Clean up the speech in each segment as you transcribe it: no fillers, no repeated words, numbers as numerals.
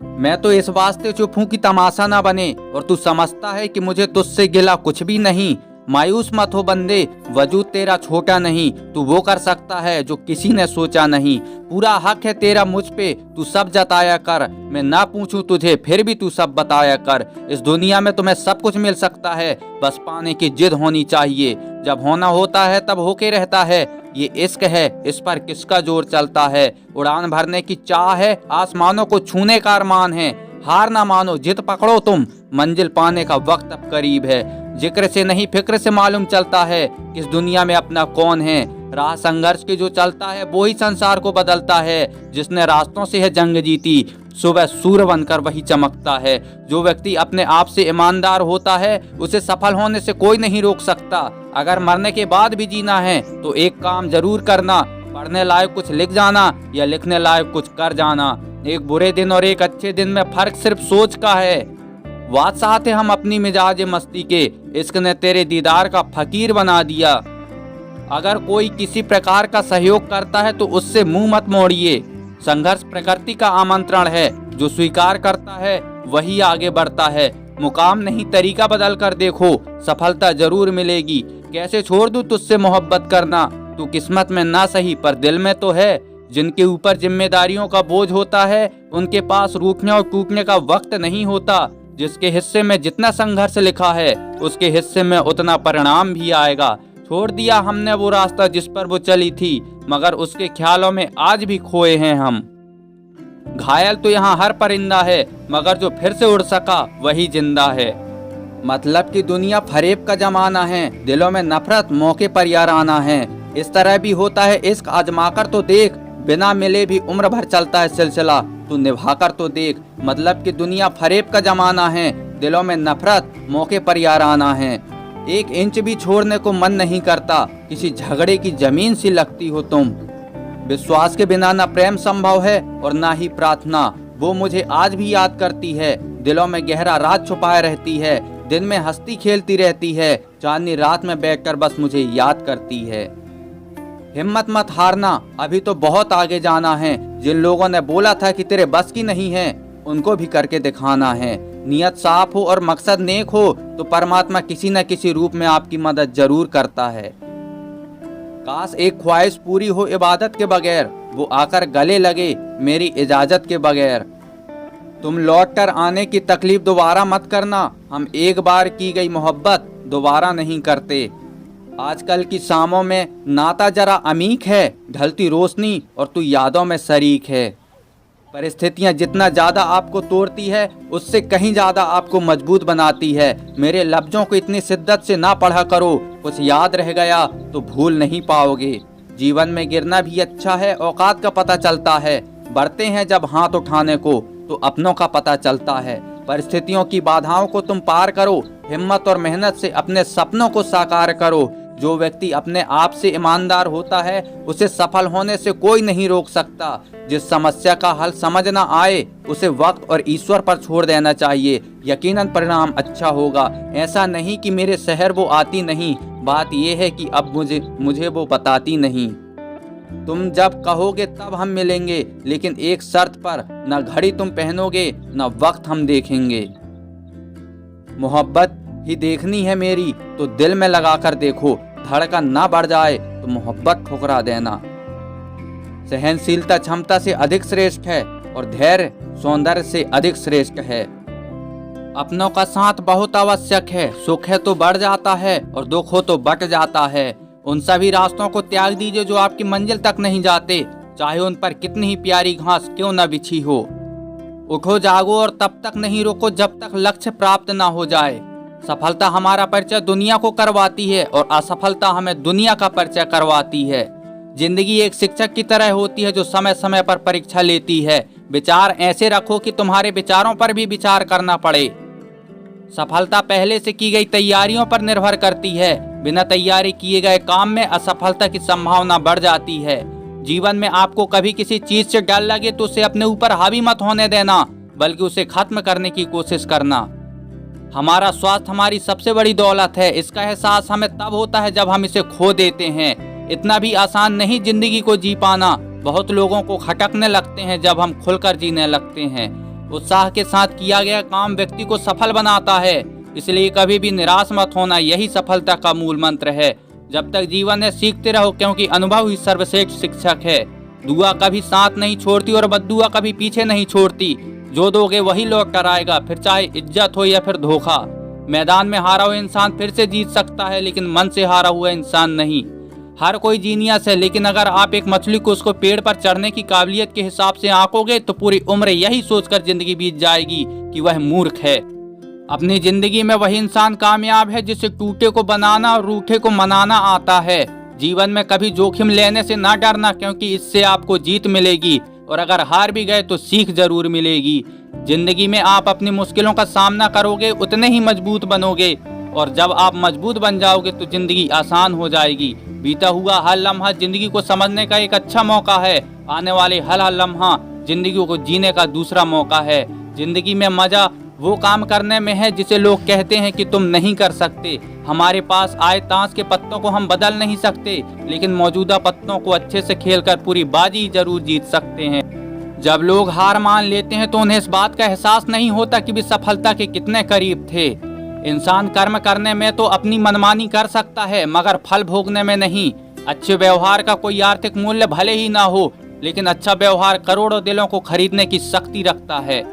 मैं तो इस वास्ते चुप हूँ कि तमाशा ना बने, और तू समझता है कि मुझे तुझसे गिला कुछ भी नहीं। मायूस मत हो बंदे, वजूद तेरा छोटा नहीं, तू वो कर सकता है जो किसी ने सोचा नहीं। पूरा हक है तेरा मुझ पे, तू सब जताया कर। मैं ना पूछूं तुझे फिर भी तू सब बताया कर। इस दुनिया में तुम्हें सब कुछ मिल सकता है, बस पाने की जिद होनी चाहिए। जब होना होता है तब होके रहता है, ये इश्क है, इस पर किसका जोर चलता है। उड़ान भरने की चाह है, आसमानों को छूने का अरमान है। हार ना मानो, जिद पकड़ो तुम, मंजिल पाने का वक्त अब करीब है। जिक्र से नहीं फिक्र से मालूम चलता है कि इस दुनिया में अपना कौन है। राह संघर्ष की जो चलता है वो ही संसार को बदलता है। जिसने रास्तों से है जंग जीती, सुबह सूर्य बनकर वही चमकता है। जो व्यक्ति अपने आप से ईमानदार होता है, उसे सफल होने से कोई नहीं रोक सकता। अगर मरने के बाद भी जीना है तो एक काम जरूर करना, पढ़ने लायक कुछ लिख जाना या लिखने लायक कुछ कर जाना। एक बुरे दिन और एक अच्छे दिन में फर्क सिर्फ सोच का है। बादशाह थे हम अपनी मिजाज मस्ती के, इश्क ने तेरे दीदार का फकीर बना दिया। अगर कोई किसी प्रकार का सहयोग करता है तो उससे मुंह मत मोड़िए। संघर्ष प्रकृति का आमंत्रण है, जो स्वीकार करता है वही आगे बढ़ता है। मुकाम नहीं तरीका बदल कर देखो, सफलता जरूर मिलेगी। कैसे छोड़ दूं तुझसे मोहब्बत करना, तू किस्मत में ना सही पर दिल में तो है। जिनके ऊपर जिम्मेदारियों का बोझ होता है, उनके पास रूठने और टूटने का वक्त नहीं होता। जिसके हिस्से में जितना संघर्ष लिखा है, उसके हिस्से में उतना परिणाम भी आएगा। छोड़ दिया हमने वो रास्ता जिस पर वो चली थी, मगर उसके ख्यालों में आज भी खोए हैं हम। घायल तो यहाँ हर परिंदा है, मगर जो फिर से उड़ सका वही जिंदा है। मतलब कि दुनिया फरेब का जमाना है, दिलों में नफरत मौके पर याराना है। इस तरह भी होता है इश्क, आजमाकर तो देख, बिना मिले भी उम्र भर चलता है सिलसिला, तू निभाकर तो देख। मतलब कि दुनिया फरेब का जमाना है, दिलों में नफरत मौके पर याराना है। एक इंच भी छोड़ने को मन नहीं करता, किसी झगड़े की जमीन सी लगती हो तुम। विश्वास के बिना ना प्रेम संभव है और ना ही प्रार्थना, वो मुझे आज भी याद करती है। दिलों में गहरा राज छुपाए रहती है, दिन में हंसती खेलती रहती है, चांदनी रात में बैठकर बस मुझे याद करती है। हिम्मत मत हारना, अभी तो बहुत आगे जाना है। जिन लोगों ने बोला था कि तेरे बस की नहीं है, उनको भी करके दिखाना है। नियत साफ हो और मकसद नेक हो तो परमात्मा किसी न किसी रूप में आपकी मदद जरूर करता है। काश एक ख्वाहिश पूरी हो इबादत के बगैर, वो आकर गले लगे मेरी इजाजत के बगैर। तुम लौट कर आने की तकलीफ दोबारा मत करना, हम एक बार की गई मोहब्बत दोबारा नहीं करते। आजकल की शामों में नाता जरा अमीक है, ढलती रोशनी और तू यादों में शरीक है। परिस्थितियां जितना ज्यादा आपको तोड़ती है, उससे कहीं ज्यादा आपको मजबूत बनाती है। मेरे लफ्जों को इतनी शिद्दत से ना पढ़ा करो, कुछ याद रह गया तो भूल नहीं पाओगे। जीवन में गिरना भी अच्छा है, औकात का पता चलता है। बढ़ते हैं जब हाथ उठाने को तो अपनों का पता चलता है। परिस्थितियों की बाधाओं को तुम पार करो, हिम्मत और मेहनत से अपने सपनों को साकार करो। जो व्यक्ति अपने आप से ईमानदार होता है, उसे सफल होने से कोई नहीं रोक सकता। जिस समस्या का हल समझ ना आए, उसे वक्त और ईश्वर पर छोड़ देना चाहिए, यकीनन परिणाम अच्छा होगा। ऐसा नहीं कि मेरे शहर वो आती नहीं, बात यह है कि अब मुझे वो बताती नहीं। तुम जब कहोगे तब हम मिलेंगे, लेकिन एक शर्त पर, न घड़ी तुम पहनोगे न वक्त हम देखेंगे। मोहब्बत ही देखनी है मेरी तो दिल में लगाकर देखो, धड़कन ना बढ़ जाए तो मोहब्बत ठुकरा देना। सहनशीलता क्षमता से अधिक श्रेष्ठ है और धैर्य सौंदर्य से अधिक श्रेष्ठ है। अपनों का साथ बहुत आवश्यक है, सुख है तो बढ़ जाता है और दुख हो तो बट जाता है। उन सभी रास्तों को त्याग दीजिए जो आपकी मंजिल तक नहीं जाते, चाहे उन पर कितनी ही प्यारी घास क्यों न बिछी हो। उठो जागो और तब तक नहीं रुको जब तक लक्ष्य प्राप्त ना हो जाए। सफलता हमारा परिचय दुनिया को करवाती है और असफलता हमें दुनिया का परिचय करवाती है। जिंदगी एक शिक्षक की तरह होती है जो समय समय पर परीक्षा लेती है। विचार ऐसे रखो कि तुम्हारे विचारों पर भी विचार करना पड़े। सफलता पहले से की गई तैयारियों पर निर्भर करती है। बिना तैयारी किए गए काम में असफलता की संभावना बढ़ जाती है। जीवन में आपको कभी किसी चीज से डर लगे तो उसे अपने ऊपर हावी मत होने देना, बल्कि उसे खत्म करने की कोशिश करना। हमारा स्वास्थ्य हमारी सबसे बड़ी दौलत है। इसका एहसास हमें तब होता है जब हम इसे खो देते हैं। इतना भी आसान नहीं जिंदगी को जी पाना। बहुत लोगों को खटकने लगते हैं जब हम खुलकर जीने लगते हैं। उत्साह के साथ किया गया काम व्यक्ति को सफल बनाता है, इसलिए कभी भी निराश मत होना, यही सफलता का मूल मंत्र है। जब तक जीवन है सीखते रहो, क्योंकि अनुभव ही सर्वश्रेष्ठ शिक्षक है। दुआ कभी साथ नहीं छोड़ती और बद्दुआ कभी पीछे नहीं छोड़ती। जो दोगे वही लौट कर आएगा, फिर चाहे इज्जत हो या फिर धोखा। मैदान में हारा हुआ इंसान फिर से जीत सकता है, लेकिन मन से हारा हुआ इंसान नहीं। हर कोई जीनियस है, लेकिन अगर आप एक मछली को उसको पेड़ पर चढ़ने की काबिलियत के हिसाब से आंकोगे तो पूरी उम्र यही सोचकर जिंदगी बीत जाएगी कि वह मूर्ख है। अपनी जिंदगी में वही इंसान कामयाब है जिसे टूटे को बनाना और रूठे को मनाना आता है। जीवन में कभी जोखिम लेने से ना डरना, क्योंकि इससे आपको जीत मिलेगी, और अगर हार भी गए तो सीख जरूर मिलेगी। जिंदगी में आप अपनी मुश्किलों का सामना करोगे उतने ही मजबूत बनोगे, और जब आप मजबूत बन जाओगे तो जिंदगी आसान हो जाएगी। बीता हुआ हर लम्हा जिंदगी को समझने का एक अच्छा मौका है। आने वाले हर लम्हा जिंदगी को जीने का दूसरा मौका है। जिंदगी में मजा वो काम करने में है जिसे लोग कहते हैं कि तुम नहीं कर सकते। हमारे पास आए ताश के पत्तों को हम बदल नहीं सकते, लेकिन मौजूदा पत्तों को अच्छे से खेलकर पूरी बाजी जरूर जीत सकते हैं। जब लोग हार मान लेते हैं तो उन्हें इस बात का एहसास नहीं होता कि वे सफलता के कितने करीब थे। इंसान कर्म करने में तो अपनी मनमानी कर सकता है, मगर फल भोगने में नहीं। अच्छे व्यवहार का कोई आर्थिक मूल्य भले ही ना हो, लेकिन अच्छा व्यवहार करोड़ों दिलों को खरीदने की शक्ति रखता है।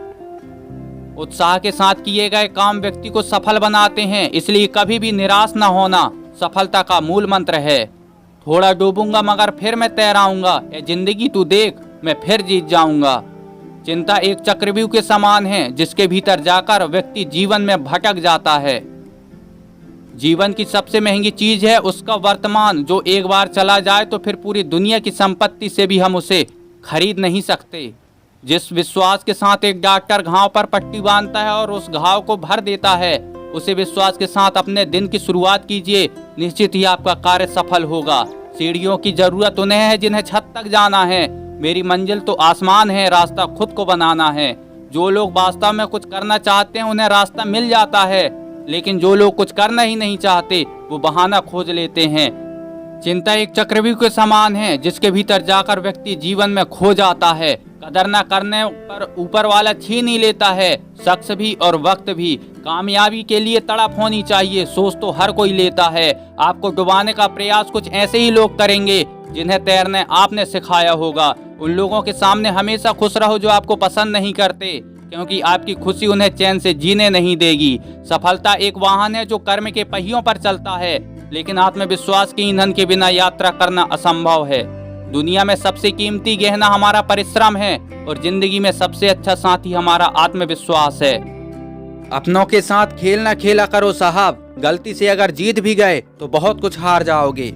उत्साह के साथ किए गए काम व्यक्ति को सफल बनाते हैं, इसलिए कभी भी निराश न होना सफलता का मूल मंत्र है। थोड़ा डूबूंगा मगर फिर मैं तैराऊंगा, ये जिंदगी तू देख मैं फिर जीत जाऊंगा। चिंता एक चक्रव्यूह के समान है, जिसके भीतर जाकर व्यक्ति जीवन में भटक जाता है। जीवन की सबसे महंगी चीज है उसका वर्तमान, जो एक बार चला जाए तो फिर पूरी दुनिया की संपत्ति से भी हम उसे खरीद नहीं सकते। जिस विश्वास के साथ एक डॉक्टर घाव पर पट्टी बांधता है और उस घाव को भर देता है, उसी विश्वास के साथ अपने दिन की शुरुआत कीजिए, निश्चित ही आपका कार्य सफल होगा। सीढ़ियों की जरूरत उन्हें है जिन्हें छत तक जाना है। मेरी मंजिल तो आसमान है, रास्ता खुद को बनाना है। जो लोग वास्तव में कुछ करना चाहते हैं उन्हें रास्ता मिल जाता है, लेकिन जो लोग कुछ करना ही नहीं चाहते वो बहाना खोज लेते हैं। चिंता एक चक्रव्यूह के समान है, जिसके भीतर जाकर व्यक्ति जीवन में खो जाता है। कदर न करने पर ऊपर वाला छीन ही लेता है, शख्स भी और वक्त भी। कामयाबी के लिए तड़प होनी चाहिए, सोच तो हर कोई लेता है। आपको डुबाने का प्रयास कुछ ऐसे ही लोग करेंगे जिन्हें तैरने आपने सिखाया होगा। उन लोगों के सामने हमेशा खुश रहो जो आपको पसंद नहीं करते, क्योंकि आपकी खुशी उन्हें चैन से जीने नहीं देगी। सफलता एक वाहन है जो कर्म के पहियों पर चलता है, लेकिन आत्मविश्वास के ईंधन के बिना यात्रा करना असंभव है। दुनिया में सबसे कीमती गहना हमारा परिश्रम है, और जिंदगी में सबसे अच्छा साथी हमारा आत्मविश्वास है। अपनों के साथ खेल न खेला करो साहब, गलती से अगर जीत भी गए तो बहुत कुछ हार जाओगे।